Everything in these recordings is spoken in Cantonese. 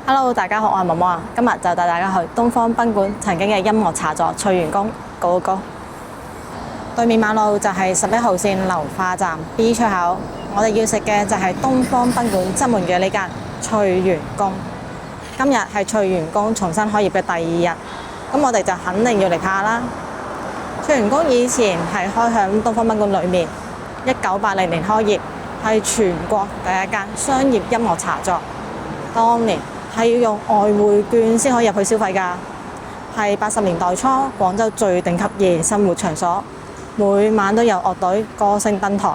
Hello，大家好，我係毛毛啊。今日就帶大家去東方賓館曾經嘅音樂茶座翠園宮嗰個。對面馬路就係11號線流化站 B 出口。我哋要食嘅就係東方賓館側門嘅呢間翠園宮。今日係翠園宮重新開業嘅第2日，咁我哋就肯定要嚟拍下啦。翠園宮以前係開響東方賓館裏面，1980年開業，係全國第一間商業音樂茶座。當年係要用外匯券先可以入去消費㗎，係80年代初廣州最頂級夜生活場所，每晚都有樂隊歌星登台，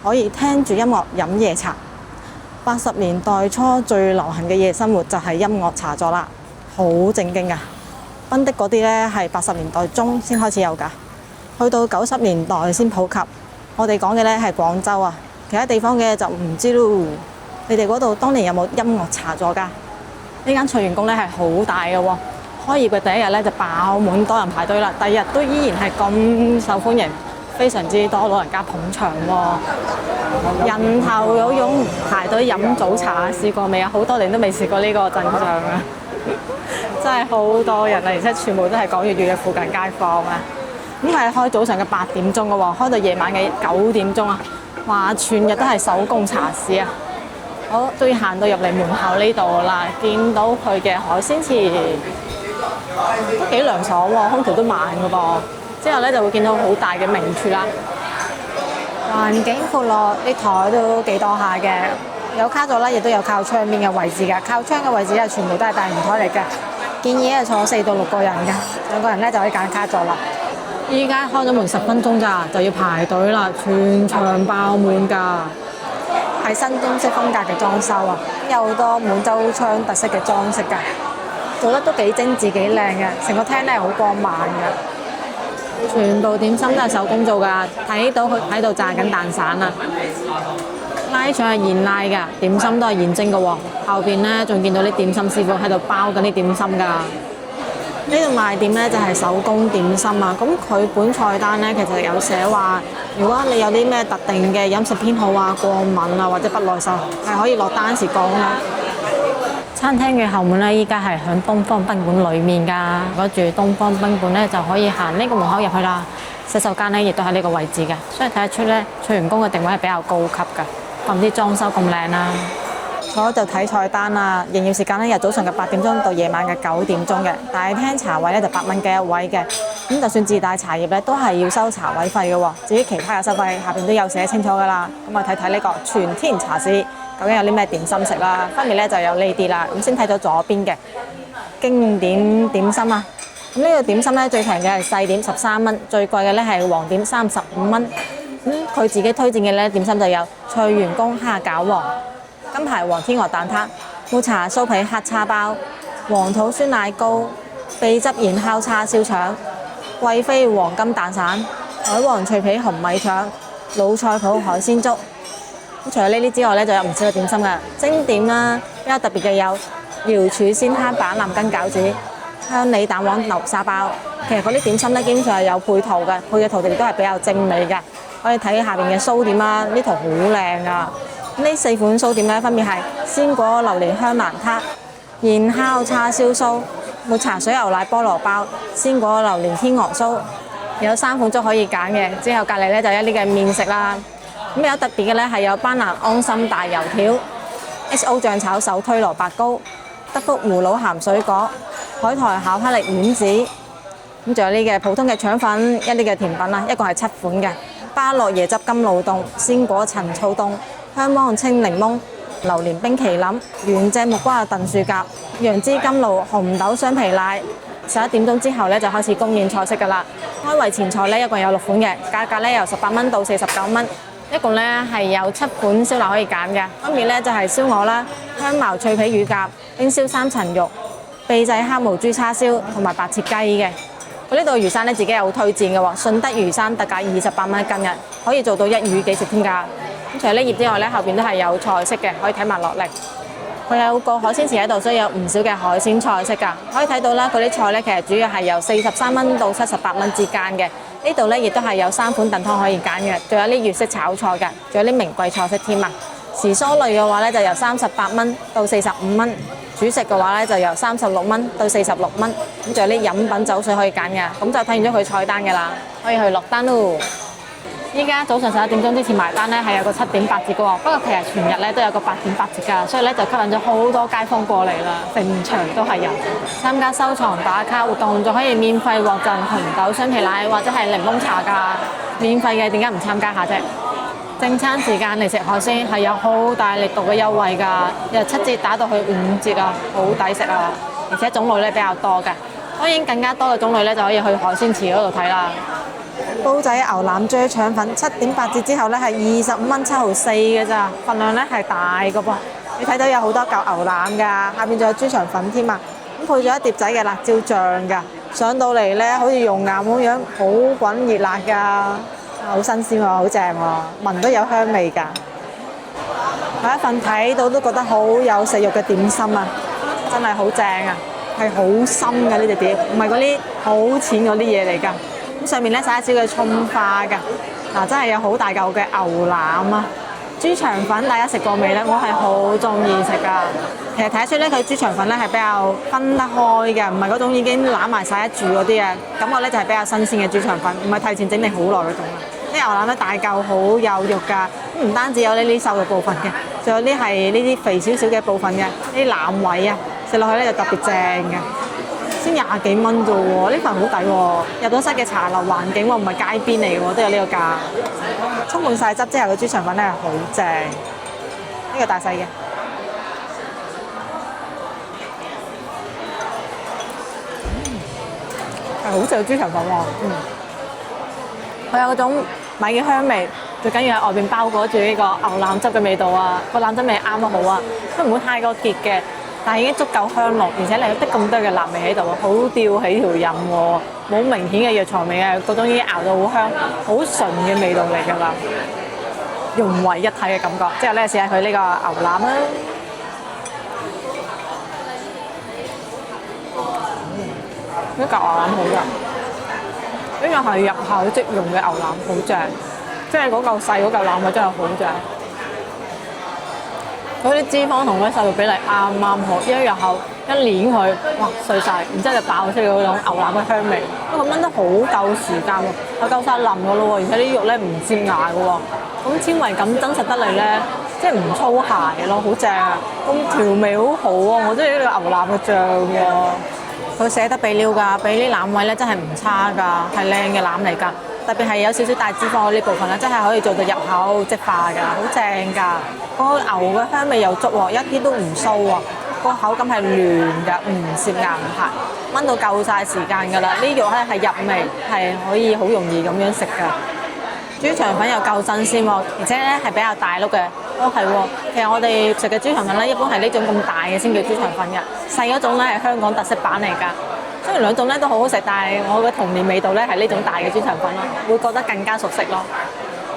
可以聽住音樂飲夜茶。80年代初最流行嘅夜生活就係音樂茶座啦，好正經㗎。賓的嗰啲呢係80年代中先開始有㗎，去到90年代先普及。我哋講嘅呢係廣州啊，其他地方嘅就唔知咯。你哋嗰度當年有冇音樂茶座㗎？呢間翠園宮咧係好大嘅喎，開業嘅第一日咧就爆滿多人排隊啦，第二日都依然係咁受歡迎，非常之多老人家捧場喎，人頭湧湧排隊飲早茶，試過未啊？好多年都未試過呢個陣象啊！真係好多人啊，而且全部都係講粵語嘅附近街坊啊！咁係開早上嘅8點鐘嘅喎，開到夜晚嘅9點鐘啊！話全日都係手工茶市啊！好，終於行到入嚟門口呢度啦，見到佢嘅海鮮池都幾涼爽喎，空調都慢嘅噃。之後咧就會見到好大嘅名廚啦，環境闊落，啲台都幾多下嘅，有卡座啦，亦都有靠窗邊嘅位置嘅，靠窗嘅位置咧全部都係大型台嚟嘅，建議係坐4到6個人嘅，2個人咧就可以揀卡座啦。依家開咗門10分鐘咋，就要排隊啦，全場爆滿㗎。係新中式風格嘅裝修啊，有好多滿洲窗特色嘅裝飾㗎，做得都幾精緻幾靚嘅，成個廳咧好光猛㗎。全部點心都係手工做㗎，睇到佢喺度炸緊蛋散啊！拉腸係現拉㗎，點心都係現蒸㗎喎。後邊咧仲見到啲點心師傅喺度包緊啲點心㗎。呢度賣點咧就係手工點心啊，咁佢本菜單咧其實有寫話，如果你有啲咩特定嘅飲食偏好啊、過敏啊或者不耐受，係可以落單時講啦。餐廳嘅後門咧，依家係響東方賓館裡面㗎。如果住東方賓館咧，就可以行呢個門口入去啦。洗手間咧亦都喺呢個位置嘅，所以睇得出咧，翠園宮嘅定位係比較高級㗎，怪唔知裝修咁靚啦。坐就睇菜單啦，營業時間咧由早上嘅8點鐘到夜晚嘅9點鐘嘅，大廳茶位咧就8蚊雞一位嘅，咁就算自帶茶葉咧都係要收茶位費嘅喎。至於其他嘅收費下邊都有寫清楚㗎啦。咁我睇睇呢個全天茶市究竟有啲咩點心食啦，分別咧就有呢啲啦。咁先睇到左邊嘅經典點心啊，咁呢個點心咧最平嘅係細點13蚊，最貴嘅咧係黃點35蚊。佢自己推薦嘅咧點心就有翠園宮蝦餃王、金牌黃天鵝蛋撻、抹茶酥皮黑叉包、黃土酸奶糕、秘汁鹽烤叉燒腸、貴妃黃金蛋散、海皇脆皮紅米腸、老菜脯海鮮粥。咁除咗呢啲之外咧，就有唔少嘅點心㗎。蒸點啦，比較特別嘅有瑤柱鮮蝦板藍根餃子、香梨蛋黃流沙包。其實嗰啲點心咧，基本上係有配圖嘅，配嘅圖亦都係比較精美嘅。可以睇下邊嘅酥點啦，呢圖好靚啊！呢4款酥點咧，分別係鮮果榴蓮香蘭撻、現烤叉燒酥、抹茶水牛奶菠蘿包、鮮果榴蓮天鵝酥，有3款粥可以揀嘅。之後隔離咧就有一啲嘅麵食啦。咁有特別嘅咧係有班蘭安心大油條、XO 醬炒手推蘿蔔糕、德福葫蘆鹹水果、海苔巧克力丸子。咁仲有呢嘅普通嘅腸粉，一啲嘅甜品啦，一共係7款嘅。巴樂椰汁甘露凍、鮮果陳醋凍、香芒青檸檬、榴蓮冰淇淋、原隻木瓜燉樹甲、楊枝甘露、紅豆雙皮奶。11點鐘之後咧就開始供應菜式㗎啦。開胃前菜咧一共有6款嘅，價格咧由18蚊到49蚊，一共咧係有7款燒臘可以揀嘅。分別咧就係燒鵝啦、香茅脆皮乳鴿、冰燒3層肉、秘製黑毛豬叉燒同埋白切雞嘅。佢呢度魚生咧自己有推薦嘅喎，順德魚生特價28蚊一斤嘅，可以做到一魚幾食添㗎。咁除咗呢頁之外咧，後邊都係有菜式嘅，可以睇埋落嚟。佢有個海鮮池喺度，所以有唔少嘅海鮮菜式㗎。可以睇到啦，佢啲菜咧其實主要係由43蚊到78蚊之間嘅。呢度咧亦都係有3款燉湯可以揀嘅，仲有啲粵式炒菜㗎，仲有啲名貴菜式添啊。時蔬類嘅話咧就由38蚊到45蚊。主食嘅話咧就由36蚊到46蚊，咁仲有啲飲品酒水可以揀嘅，咁就睇完咗佢菜單嘅啦，可以去落單咯。依家早上11點鐘之前埋單咧係有個7.8折嘅喎，不過其實全日咧都有個8.8折㗎，所以咧就吸引咗好多街坊過嚟啦，成場都係人。參加收藏打卡活動仲可以免費獲贈紅豆雙皮奶或者係檸檬茶㗎，免費嘅點解唔參加下啫？正餐時間嚟食海鮮係有好大力度嘅優惠㗎，由7折打到去5折啊，好抵食啊！而且種類咧比較多㗎，當然更加多嘅種類咧就可以去海鮮池嗰度睇啦。煲仔牛腩豬腸粉7.8折之後咧係25蚊7毫4嘅咋，份量咧係大嘅噃。你睇到有好多嚿牛腩㗎，下邊仲有豬腸粉添啊！咁配咗一碟仔嘅辣椒醬㗎，上到嚟咧好似熔岩咁樣，好滾熱辣㗎。好新鮮喎，好正喎，聞都有香味㗎。第一份睇到都覺得好有食慾嘅點心啊，真係好正啊，係好深嘅呢隻碟，唔係嗰啲好淺嗰啲嘢嚟㗎。咁上面咧撒一少嘅葱花㗎，嗱真係有好大嚿嘅牛腩啊！豬腸粉大家食過未咧？我係好中意食㗎。其實睇得出咧，佢豬腸粉咧係比較分得開嘅，唔係嗰種已經攬埋晒一住嗰啲啊。感覺咧就係比較新鮮嘅豬腸粉，唔係提前整定好耐嗰種啊。啲牛腩咧大嚿好有肉㗎，唔單止有呢啲瘦肉部分嘅，仲有啲係呢啲肥少少嘅部分嘅，呢啲腩位啊，食落去咧就特別正嘅。先20幾蚊啫喎，呢份好抵喎！入到室嘅茶樓環境喎，唔係街邊嚟嘅喎，都有呢個價。充滿晒汁之後嘅豬腸粉咧係好正，呢個大細嘅。係好食嘅豬腸粉喎，佢有嗰種米嘅香味，最緊要係外邊包裹住呢個牛腩汁嘅味道啊！個腩汁味啱得好啊，都唔會太過結嘅。但係已經足夠香濃，而且你有啲咁多嘅辣味喺度，好吊起條韌喎，冇明顯嘅藥材味啊，嗰種已經熬到好香、好純嘅味道嚟㗎啦，融為一體嘅感覺。之後咧試下佢呢個牛腩啦，呢嚿牛腩好㗎，呢個係入口即溶嘅牛腩，好正，即係嗰嚿細嗰嚿腩啊，真係好正。嗰啲脂肪同嗰啲瘦肉比例啱啱好，一入口一攣佢，哇碎晒，然之後就爆出嗰種牛腩嘅香味。咁燜得好夠時間喎，係夠晒腍嘅咯喎，而且啲肉咧唔擠牙嘅喎，咁纖維感真實得嚟咧，即係唔粗鞋咯，好正啊！咁調味好好啊，我中意呢個牛腩嘅醬喎，佢捨得俾料㗎，俾啲腩位咧真係唔差㗎，係靚嘅腩嚟㗎。特別係有少少大脂肪嗰啲部分咧，真係可以做到入口即化㗎，好正㗎。個牛嘅香味又足喎，一啲都唔騷喎，個口感係嫩㗎，唔攝硬排，燜到夠晒時間㗎啦。呢肉咧係入味，係可以好容易咁樣食㗎。豬腸粉又夠新鮮喎，而且咧係比較大碌嘅。哦係喎，其實我哋食嘅豬腸粉咧，一般係呢種咁大嘅先叫豬腸粉㗎，細嗰種咧係香港特色版嚟㗎。雖然兩種咧都好好食，但係我嘅童年味道咧係呢種大嘅豬腸粉咯，會覺得更加熟悉咯。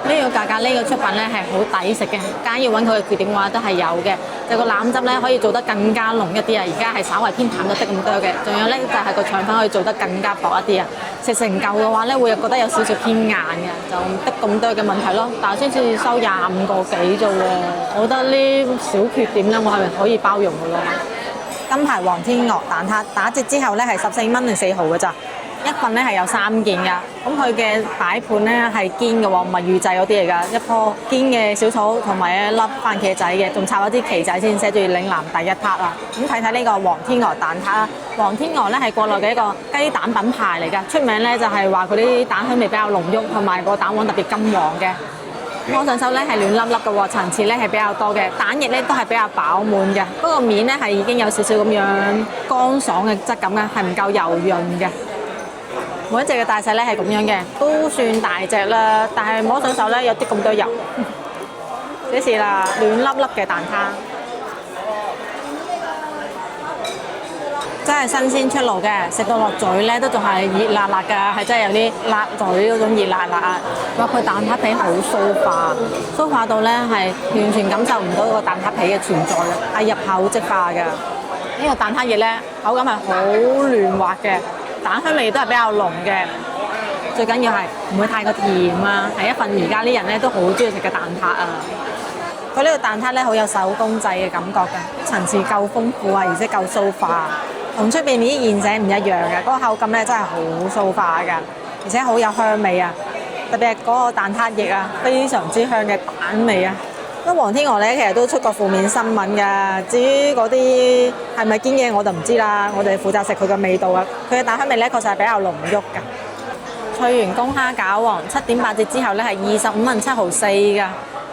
呢個價格呢個出品咧係好抵食嘅，梗要揾佢嘅缺點嘅話都係有嘅。就個腩汁咧可以做得更加濃一啲啊，而家係稍為偏淡咗啲咁多嘅。仲有咧就係個腸粉可以做得更加薄一啲啊。食成嚿嘅話咧會覺得有少少偏硬嘅，就唔得咁多嘅問題咯。但係先至收25個幾啫喎，我覺得呢小缺點咧我係咪可以包容嘅咯？金牌黃天鵝蛋撻打折之後咧係14蚊定4毫嘅咋，一份咧係有3件㗎。咁佢嘅擺盤咧係堅嘅喎，唔係預製嗰啲嚟㗎，一棵堅嘅小草同埋一粒番茄仔嘅，仲插咗啲旗仔先，寫住嶺南第一撻啊！咁睇睇呢個黃天鵝蛋撻啦，黃天鵝咧係國內嘅一個雞蛋品牌嚟㗎，出名咧就係話佢啲蛋香味比較濃郁，同埋個蛋黃特別金黃嘅。摸上手咧係暖粒粒嘅喎，層次咧係比較多嘅，蛋液咧都係比較飽滿嘅，不過面咧係已經有少少咁樣乾爽嘅質感嘅，係唔夠油潤嘅。每一隻嘅大細咧係咁樣嘅，都算大隻啦，但係摸上手咧有啲咁多油。呢是啦，暖粒粒嘅蛋撻。真係新鮮出爐嘅，食到落嘴咧都仲係熱辣辣㗎，係真係有啲辣嘴嗰種熱辣辣啊！話佢蛋撻皮好酥化，酥化到咧係完全感受唔到個蛋撻皮嘅存在嘅，係入口即化嘅。呢個蛋撻液咧口感係好嫩滑嘅，蛋香味都係比較濃嘅。最緊要係唔會太過甜啊，係一份而家啲人咧都好中意食嘅蛋撻啊！佢呢個蛋撻咧好有手工製嘅感覺㗎，層次夠豐富啊，而且夠酥化，同出邊啲現成唔一樣嘅，嗰個口感咧真係好酥化㗎，而且好有香味啊！特別係嗰個蛋撻液啊，非常之香嘅蛋味啊！咁黃天鵝咧其實都出過負面新聞㗎，至於嗰啲係咪堅嘅我就唔知啦，我哋負責食佢嘅味道啊，佢嘅蛋香味咧確實係比較濃郁㗎。翠園宮蝦餃喎，7.8折之後咧係25.7毫4㗎。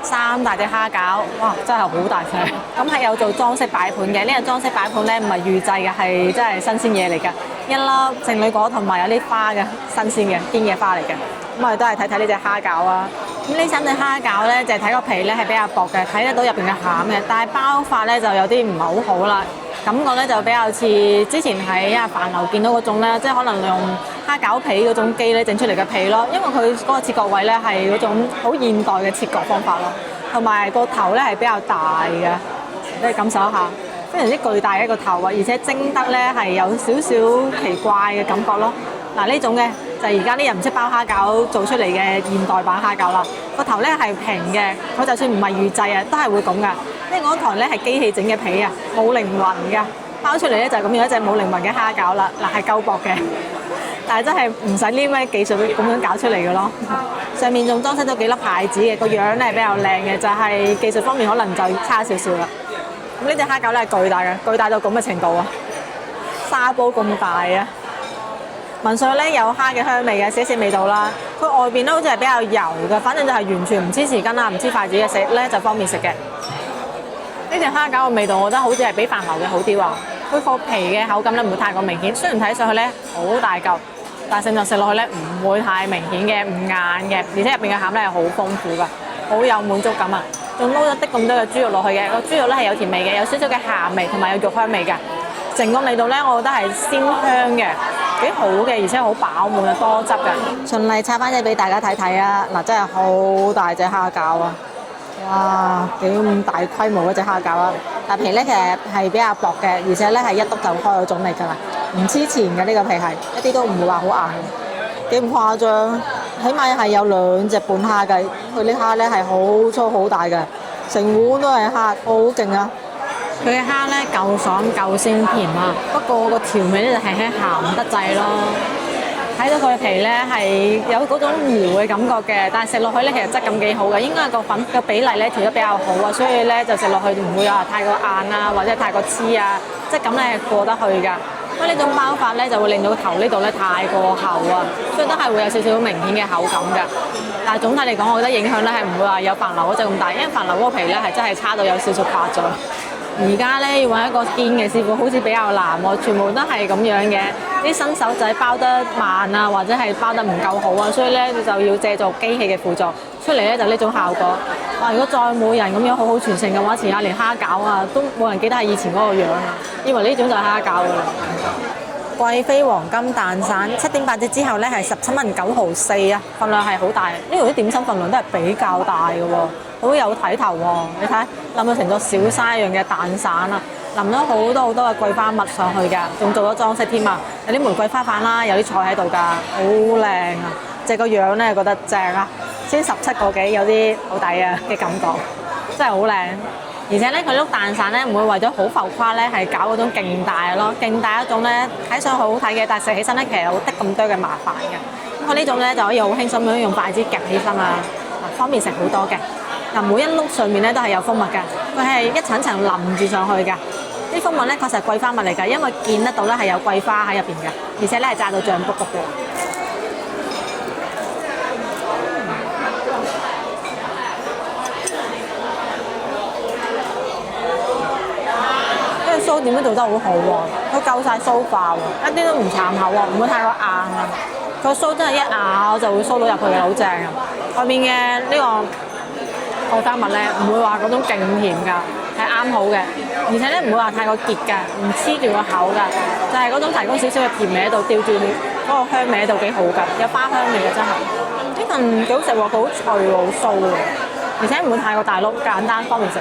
3大隻蝦餃，哇！真係好大隻。咁係有做裝飾擺盤嘅，呢個裝飾擺盤咧唔係預製嘅，係真係新鮮嘢嚟㗎。一粒聖女果同埋有啲花嘅新鮮嘅堅嘅花嚟嘅。咁我哋都係睇睇呢隻蝦餃啊。咁呢三隻蝦餃咧就係睇個皮咧係比較薄嘅，睇得到入邊嘅餡嘅，但係包法咧就有啲唔係好好啦。感覺咧就比較似之前喺飯樓見到嗰種咧，即係可能用蝦餃皮嗰種機咧整出嚟嘅皮咯，因為佢嗰個切割位咧係嗰種好現代嘅切割方法咯，同埋個頭咧係比較大嘅，你感受一下，非常之巨大嘅一個頭啊，而且蒸得咧係有少少奇怪嘅感覺咯。嗱呢種嘅就係而家啲人唔識包蝦餃做出嚟嘅現代版蝦餃啦，個頭咧係平嘅，佢就算唔係預製啊，都係會咁噶。因為嗰台咧係機器整嘅皮啊，冇靈魂㗎，包出嚟咧就係咁樣一隻冇靈魂嘅蝦餃啦。嗱係夠薄嘅，但係真係唔使呢咩技術咁樣搞出嚟嘅咯。上面仲裝飾咗幾粒牌子嘅，個樣咧係比較靚嘅，就係技術方面可能就差少少啦。咁呢隻蝦餃咧係巨大嘅，巨大到咁嘅程度啊，沙煲咁大啊！聞上去咧有蝦嘅香味嘅，少少味道啦。佢外邊咧好似係比較油嘅，反正就係完全唔黐匙羹啦，唔黐筷子嘅，食咧就方便食嘅。呢隻蝦餃嘅味道，我覺得好似係比飯樓嘅好啲喎。佢個皮嘅口感咧唔會太過明顯，雖然睇上去咧好大嚿，但係食就食落去咧唔會太明顯嘅，唔硬嘅，而且入邊嘅餡咧係好豐富㗎，好有滿足感啊！仲撈咗啲咁多嘅豬肉落去嘅，個豬肉咧係有甜味嘅，有少少嘅鹹味同埋有肉香味㗎。成個味道咧，我覺得係鮮香嘅，幾好嘅，而且好飽滿啊，多汁嘅。循例拆翻隻俾大家睇睇啊！嗱，真係好大隻蝦餃啊！哇，幾咁大規模嗰隻蝦餃啊！但皮咧其實係比較薄嘅，而且咧係一篤就開嗰種嚟㗎啦，唔黐纏嘅呢個皮係，一啲都唔會話好硬，幾咁誇張。起碼係有2隻半蝦嘅，佢啲蝦咧係好粗好大嘅，成碗都係蝦，好勁啊！佢嘅蝦咧夠爽夠鮮甜啊，不過個調味咧就係鹹得滯咯。睇到佢嘅皮咧係有嗰種糊嘅感覺嘅，但係食落去咧其實質感幾好嘅，應該係個粉嘅比例咧調得比較好啊，所以咧就食落去唔會話太過硬啊，或者太過黐啊，質感咧係過得去㗎。因為呢種包法咧就會令到個頭呢度咧太過厚啊，所以都係會有少少明顯嘅口感㗎。但係總體嚟講，我覺得影響咧係唔會話有飯樓嗰隻咁大，因為飯樓嗰個皮咧係真係差到有少少誇張。而家咧要揾一個堅嘅師傅，好似比較難喎，全部都係咁樣嘅。啲新手仔包得慢啊，或者係包得唔夠好啊，所以咧就要借助機器嘅輔助，出嚟咧就呢種效果。哇！如果再冇人咁樣好好傳承嘅話，遲下連蝦餃啊都冇人記得係以前嗰個樣啊，以為呢種就係蝦餃㗎啦。貴妃黃金蛋散7.8折之後咧係17.9毫4啊，份量係好大。呢度啲點心份量都係比較大嘅喎，好有睇頭喎。你睇冧到成個小沙一樣嘅蛋散啊，淋咗好多好多嘅桂花蜜上去㗎，仲做咗裝飾添啊！有啲玫瑰花瓣啦，有啲菜喺度㗎，好靚啊！隻個樣咧覺得正啊，先17個幾，有啲好抵啊嘅感覺，真係好靚。而且咧，佢碌蛋散咧唔會為咗好浮誇咧，係搞嗰種勁大咯，勁大一種咧睇上去好睇嘅，但係食起身咧其實有啲咁多嘅麻煩嘅。咁佢呢種咧就可以好輕鬆咁用筷子夾起身啊，方便食好多嘅。嗱，每一碌上面咧都係有蜂蜜㗎，佢係一層層淋住上去㗎。啲蜂蜜咧確實係桂花蜜嚟㗎，因為見得到咧係有桂花喺入邊㗎，而且咧係炸到醬卜卜嘅。酥點都做得好好喎，佢夠晒酥化喎，一啲都唔慘口喎，唔會太過硬啊。個酥真係一咬就會酥到入去嘅，好正啊！外面嘅呢個桂花蜜咧，唔會話嗰種勁甜㗎，係啱好嘅，而且咧唔會話太過結㗎，唔黐住個口㗎，就係嗰種提供少少嘅甜味喺度，吊住嗰個香味喺度幾好㗎，有花香味嘅真係。呢份幾好食喎，佢好脆喎，好酥喎，而且唔會太過大碌，簡單方便食。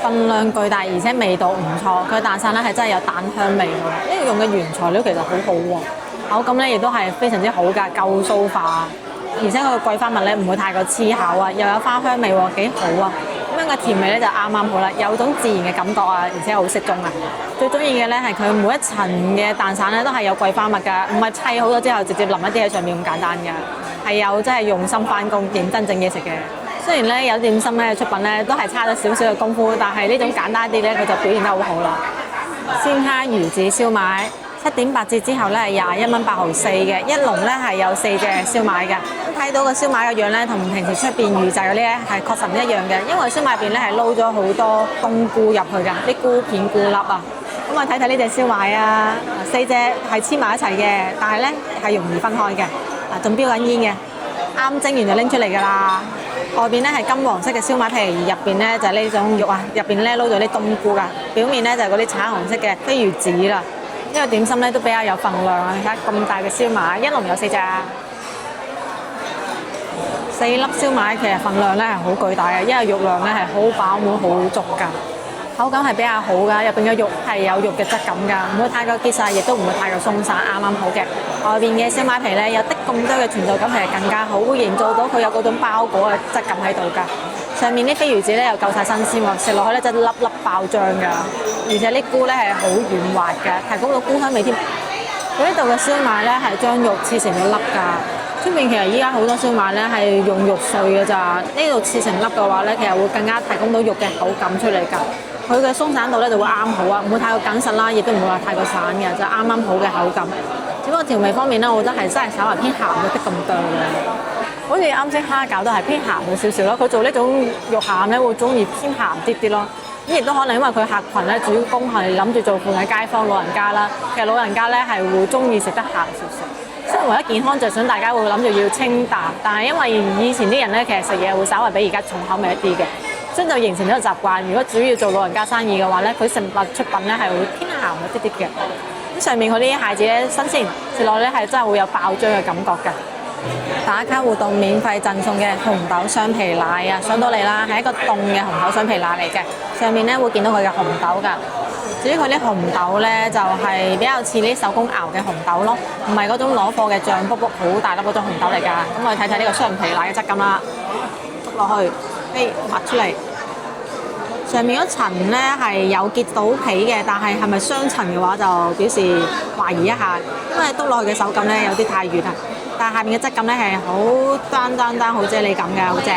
份量巨大，而且味道唔錯。佢蛋散咧係真係有蛋香味㗎。呢個用嘅原材料其實好好喎，口感咧亦都係非常之好㗎，夠酥化。而且佢個桂花蜜咧唔會太過黐口啊，又有花香味喎，幾好啊！咁樣嘅甜味咧就啱啱好啦，有種自然嘅感覺啊，而且好適中啊。最中意嘅咧係佢每一層嘅蛋散咧都係有桂花蜜㗎，唔係砌好咗之後直接淋一啲喺上面咁簡單㗎，係有真係用心翻工，認真整嘢食嘅。雖然咧有點心咧出品咧都係差咗少少嘅功夫，但係呢種簡單啲咧佢就表現得好好啦。鮮蝦魚子燒賣7.8折之後咧係21蚊8毫4嘅，一籠咧係有4隻燒賣嘅。睇到個燒賣嘅樣咧，同平時出邊預製嗰啲咧係確實唔一樣嘅，因為燒賣入邊咧係撈咗好多冬菇入去㗎，啲菇片菇粒啊。咁我睇睇呢隻燒賣啊，4隻係黐埋一齊嘅，但係咧係容易分開嘅，仲標緊煙嘅，啱蒸完就拎出嚟㗎啦。外邊咧係金黃色嘅燒賣皮，入邊咧就係呢種肉啊，入邊咧撈咗啲冬菇㗎，表面咧就係嗰啲橙紅色嘅飛魚子啦。呢個點心咧都比較有份量啊！你睇咁大嘅燒賣，一籠有4隻啊，4粒燒賣其實份量咧係好巨大嘅，因為肉量咧係好飽滿好足㗎，口感係比較好㗎，入邊嘅肉係有肉嘅質感㗎，唔會太過結實，亦都唔會太過鬆散，啱啱好嘅。外邊嘅燒賣皮咧有啲咁多嘅存在感，其實更加好，會營造到佢有嗰種包裹嘅質感喺度㗎。上面啲飛魚子咧又夠晒新鮮喎，食落去咧真係粒粒爆漿㗎，而且啲菇咧係好軟滑嘅，提供到菇香味添。佢呢度嘅燒賣咧係將肉切成一粒㗎，出面其實依家好多燒賣咧係用肉碎㗎咋，呢度切成粒嘅話咧，其實會更加提供到肉嘅口感出嚟㗎。佢嘅鬆散度咧就會啱好啊，唔會太過緊實啦，亦都唔會話太過散嘅，就啱啱好嘅口感。只不過調味方面咧，我覺得係真係稍為偏鹹咗啲咁多嘅。好似啱先蝦餃都係偏鹹咗少少咯，佢做呢種肉餡咧會中意偏鹹啲啲咯。咁亦都可能因為佢客群咧主攻係諗住做附近街坊老人家啦，其實老人家咧係會中意食得鹹少少。雖然為咗健康着想，大家會諗住要清淡，但係因為以前啲人咧其實食嘢會稍為比而家重口味一啲嘅，所以就形成咗個習慣。如果主要做老人家生意嘅話咧，佢食物出品咧係會偏鹹一啲啲嘅。咁上面嗰啲蟹子咧新鮮，食落咧係真係會有爆漿嘅感覺㗎。打卡活動免費贈送嘅紅豆雙皮奶啊，上到嚟啦，係一個凍嘅紅豆雙皮奶嚟嘅，上面咧會見到佢嘅紅豆㗎。至於佢啲紅豆咧，就係比較似啲手工熬嘅紅豆咯，唔係嗰種攞貨嘅醬卜卜好大粒嗰種紅豆嚟㗎。咁我哋睇睇呢個雙皮奶嘅質感啦，篤落去，挖出嚟，上面嗰層咧係有結到皮嘅，但係係咪雙層嘅話就表示懷疑一下，因為篤落去嘅手感咧有啲太軟啦。但係下面嘅質感咧係好單好啫喱感嘅，好正。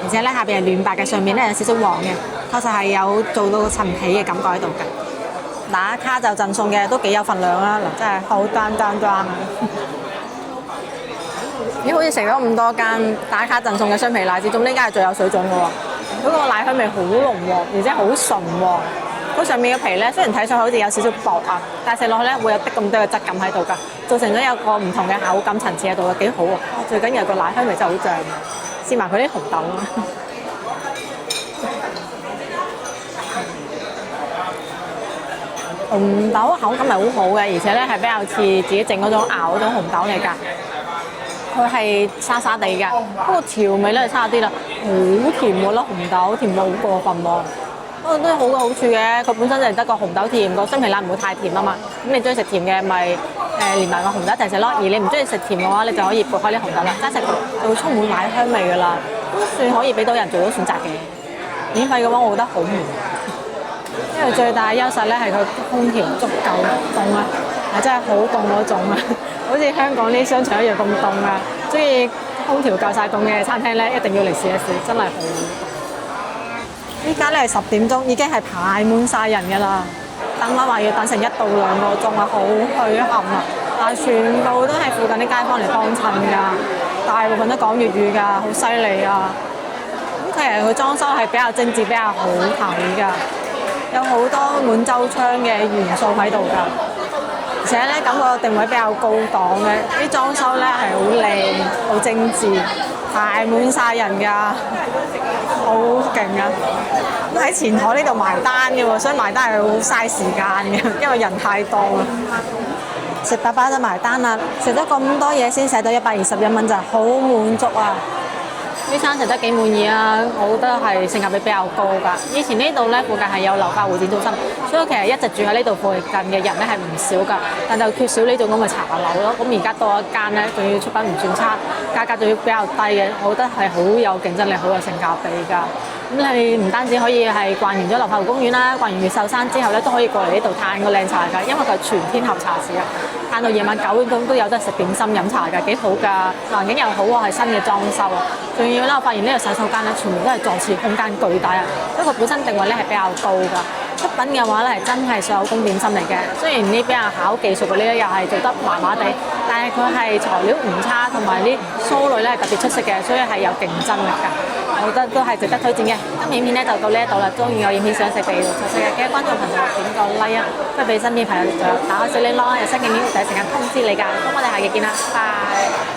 而且咧下邊係暖白嘅，上面咧有少少黃嘅，確實係有做到層皮嘅感覺喺度嘅。打卡就贈送嘅都幾有份量啦，嗱真係好單啊！咦，好似食咗咁多間打卡贈送嘅雙皮奶之中，呢間係最有水準嘅喎。嗰個奶香味好濃喎，而且好純喎。嗰上面嘅皮咧，雖然睇上去好似有少少薄啊，但係食落去咧會有啲咁多嘅質感喺度㗎，造成咗有個唔同嘅口感層次喺度嘅，幾好喎！最緊要係個奶香味真係好正，試埋佢啲紅豆啊！紅豆口感係好好嘅，而且咧係比較似自己整嗰種熬嗰種紅豆嚟㗎。佢係沙沙地㗎，不過調味咧就差啲啦，好甜喎粒紅豆，甜到好過分喎。不過都有好嘅好處嘅，佢本身就係得個紅豆甜，個雙皮奶唔會太甜啊嘛。咁你中意食甜嘅咪連埋個紅豆一齊食咯。而你唔中意食甜嘅話，你就可以撥開啲紅豆啦，齋食就會充滿奶香味㗎啦。都算可以俾到人做到選擇嘅。免費嘅話，我覺得好唔錯，因為最大嘅優勢咧係佢空調足夠凍啊，係真係好凍嗰種啊，好似香港啲商場一樣咁凍啊。中意空調夠晒凍嘅餐廳咧，一定要嚟試一試，真係好凍。依家咧係10點鐘，已經係排滿晒人㗎啦。等啦話要等成1到2個鐘啊，好墟冚啊！但係全部都係附近啲街坊嚟幫襯㗎，大部分都講粵語㗎，好犀利啊！咁其實佢裝修係比較精緻，比較好睇㗎，有好多滿洲窗嘅元素喺度㗎，而且咧感覺定位比較高檔嘅，啲裝修咧係好靚、好精緻。排滿晒人㗎，好勁啊！咁喺前台呢度埋單嘅喎，所以埋單係好嘥時間嘅，因為人太多啦。食飽飽就埋單啦，食咗咁多嘢先使到121蚊就好滿足啊！呢餐食得幾滿意啊！我覺得係性價比比較高㗎。以前呢度咧附近係有流化會展中心，所以其實一直住喺呢度附近嘅人咧係唔少㗎，但就缺少呢種咁嘅茶樓咯。咁而家多一間咧，仲要出品唔算差，價格仲要比較低嘅，我覺得係好有競爭力、好有性價比㗎。咁你唔單止可以係逛完咗流花湖公園啦，逛完越秀山之後咧，都可以過嚟呢度嘆個靚茶㗎，因為佢係全天候茶市啊，嘆到夜晚9點鐘都有得食點心飲茶㗎，幾好㗎，環境又好喎，係新嘅裝修啊，仲要咧我發現呢個洗手間咧，全部都係坐廁，空間巨大啊，因為佢本身定位咧係比較高㗎。出品嘅話咧係真係手工點心嚟嘅，雖然呢俾人考技術嗰啲咧又係做得麻麻地，但係佢係材料唔差，同埋啲酥類咧係特別出色嘅，所以係有競爭力㗎。我覺得都係值得推薦嘅。今日影片咧就到呢一度啦，中意我影片想食地道菜式嘅，記得關注我頻道點個 like 啊，不如俾身邊朋友就打開小鈴鐺，有新嘅片第一時間通知你㗎。咁我哋下期見啦，拜。